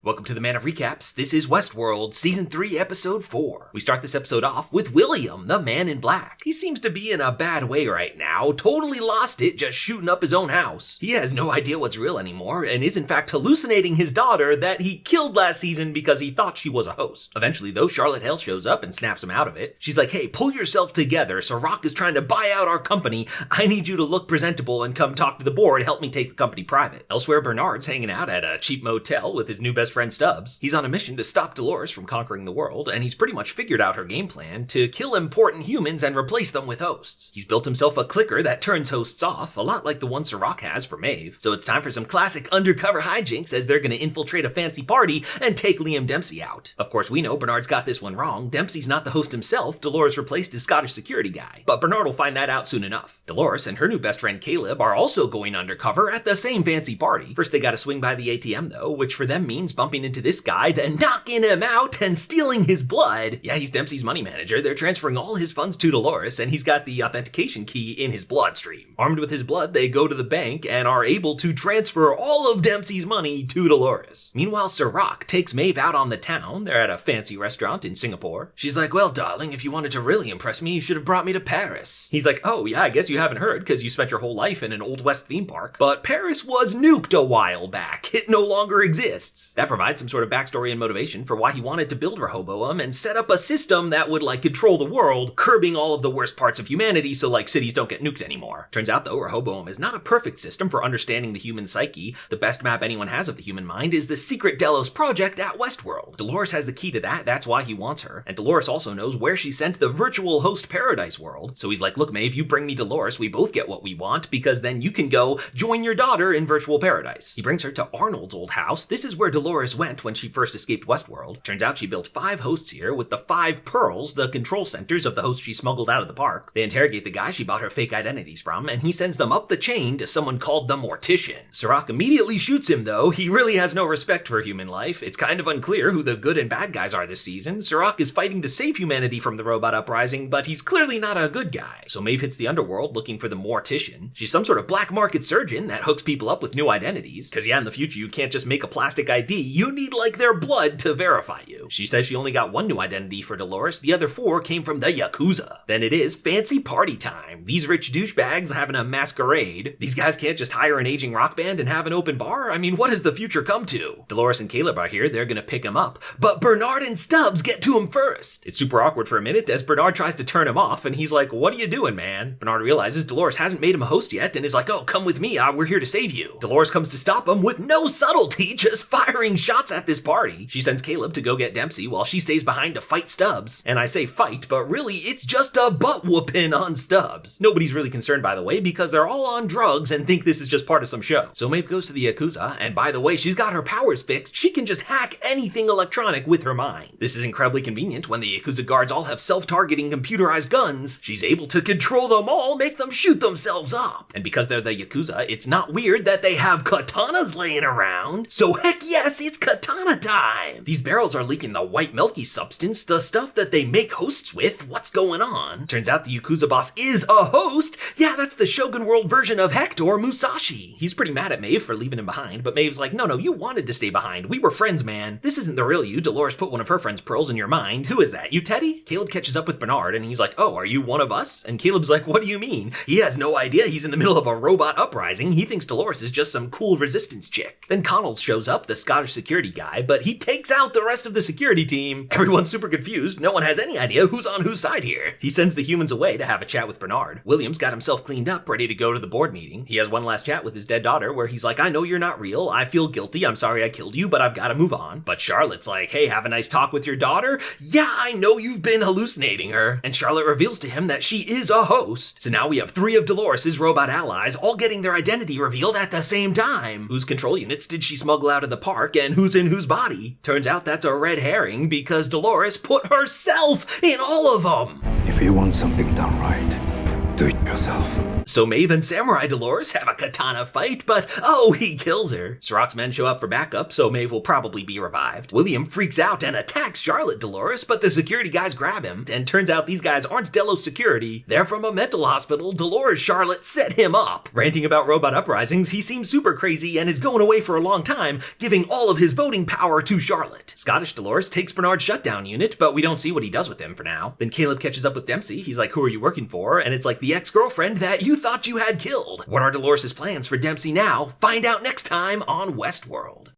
Welcome to the Man of Recaps. This is Westworld, Season 3, Episode 4. We start this episode off with William, the Man in Black. He seems to be in a bad way right now, totally lost it just shooting up his own house. He has no idea what's real anymore, and is in fact hallucinating his daughter that he killed last season because he thought she was a host. Eventually though, Charlotte Hale shows up and snaps him out of it. She's like, hey, pull yourself together, Sirach is trying to buy out our company. I need you to look presentable and come talk to the board, help me take the company private. Elsewhere, Bernard's hanging out at a cheap motel with his new best friend Stubbs. He's on a mission to stop Dolores from conquering the world, and he's pretty much figured out her game plan to kill important humans and replace them with hosts. He's built himself a clicker that turns hosts off, a lot like the one Sirach has for Maeve. So it's time for some classic undercover hijinks as they're gonna infiltrate a fancy party and take Liam Dempsey out. Of course, we know Bernard's got this one wrong. Dempsey's not the host himself. Dolores replaced his Scottish security guy. But Bernard will find that out soon enough. Dolores and her new best friend Caleb are also going undercover at the same fancy party. First they gotta swing by the ATM though, which for them means bumping into this guy, then knocking him out and stealing his blood. Yeah, he's Dempsey's money manager. They're transferring all his funds to Dolores, and he's got the authentication key in his bloodstream. Armed with his blood, they go to the bank and are able to transfer all of Dempsey's money to Dolores. Meanwhile, Sirach takes Maeve out on the town. They're at a fancy restaurant in Singapore. She's like, well, darling, if you wanted to really impress me, you should have brought me to Paris. He's like, oh, yeah, I guess you haven't heard because you spent your whole life in an Old West theme park. But Paris was nuked a while back. It no longer exists. That provides some sort of backstory and motivation for why he wanted to build Rehoboam and set up a system that would, control the world, curbing all of the worst parts of humanity so, cities don't get nuked anymore. Turns out, though, Rehoboam is not a perfect system for understanding the human psyche. The best map anyone has of the human mind is the secret Delos project at Westworld. Dolores has the key to that, that's why he wants her. And Dolores also knows where she sent the virtual host paradise world. So he's like, look, Maeve, you bring me Dolores, we both get what we want, because then you can go join your daughter in virtual paradise. He brings her to Arnold's old house. This is where Dolores went when she first escaped Westworld. Turns out she built 5 hosts here with the 5 pearls, the control centers of the hosts she smuggled out of the park. They interrogate the guy she bought her fake identities from, and he sends them up the chain to someone called the Mortician. Sirach immediately shoots him though. He really has no respect for human life. It's kind of unclear who the good and bad guys are this season. Sirach is fighting to save humanity from the robot uprising, but he's clearly not a good guy. So Maeve hits the underworld looking for the Mortician. She's some sort of black market surgeon that hooks people up with new identities. Cause yeah, in the future you can't just make a plastic ID, you need their blood to verify you. She says she only got one new identity for Dolores, the other 4 came from the Yakuza. Then it is fancy party time. These rich douchebags having a masquerade. These guys can't just hire an aging rock band and have an open bar? I mean, what does the future come to? Dolores and Caleb are here, they're gonna pick him up, but Bernard and Stubbs get to him first. It's super awkward for a minute as Bernard tries to turn him off, and he's like, what are you doing, man? Bernard realizes Dolores hasn't made him a host yet and is like, oh, come with me, we're here to save you. Dolores comes to stop him with no subtlety, just firing shots at this party. She sends Caleb to go get Dempsey while she stays behind to fight Stubbs. And I say fight, but really it's just a butt whooping on Stubbs. Nobody's really concerned, by the way, because they're all on drugs and think this is just part of some show. So Maeve goes to the Yakuza, and by the way, she's got her powers fixed. She can just hack anything electronic with her mind. This is incredibly convenient when the Yakuza guards all have self-targeting computerized guns. She's able to control them all, make them shoot themselves up. And because they're the Yakuza, it's not weird that they have katanas laying around. So heck yes, it's katana time! These barrels are leaking the white milky substance, the stuff that they make hosts with. What's going on? Turns out the Yakuza boss is a host. Yeah, that's the Shogun World version of Hector Musashi. He's pretty mad at Maeve for leaving him behind, but Maeve's like, no, you wanted to stay behind. We were friends, man. This isn't the real you. Dolores put one of her friend's pearls in your mind. Who is that? You Teddy? Caleb catches up with Bernard, and he's like, oh, are you one of us? And Caleb's like, what do you mean? He has no idea he's in the middle of a robot uprising. He thinks Dolores is just some cool resistance chick. Then Connell shows up, the Scottish security guy, but he takes out the rest of the security team. Everyone's super confused. No one has any idea who's on whose side here. He sends the humans away to have a chat with Bernard. William's got himself cleaned up, ready to go to the board meeting. He has one last chat with his dead daughter where he's like, I know you're not real. I feel guilty. I'm sorry I killed you, but I've got to move on. But Charlotte's like, hey, have a nice talk with your daughter. Yeah, I know you've been hallucinating her. And Charlotte reveals to him that she is a host. So now we have 3 of Dolores's robot allies all getting their identity revealed at the same time. Whose control units did she smuggle out of the park and who's in whose body? Turns out that's a red herring because Dolores put herself in all of them. If you want something done right, do it yourself. So Maeve and Samurai Dolores have a katana fight, but oh, he kills her. Sirach's men show up for backup, so Maeve will probably be revived. William freaks out and attacks Charlotte Dolores, but the security guys grab him, and turns out these guys aren't Delos security. They're from a mental hospital. Dolores Charlotte set him up. Ranting about robot uprisings, he seems super crazy and is going away for a long time, giving all of his voting power to Charlotte. Scottish Dolores takes Bernard's shutdown unit, but we don't see what he does with him for now. Then Caleb catches up with Dempsey. He's like, who are you working for? And it's like the ex-girlfriend that you thought you had killed. What are Dolores' plans for Dempsey now? Find out next time on Westworld.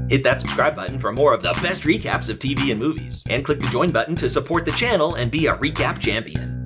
Hit that subscribe button for more of the best recaps of TV and movies. And click the join button to support the channel and be a recap champion.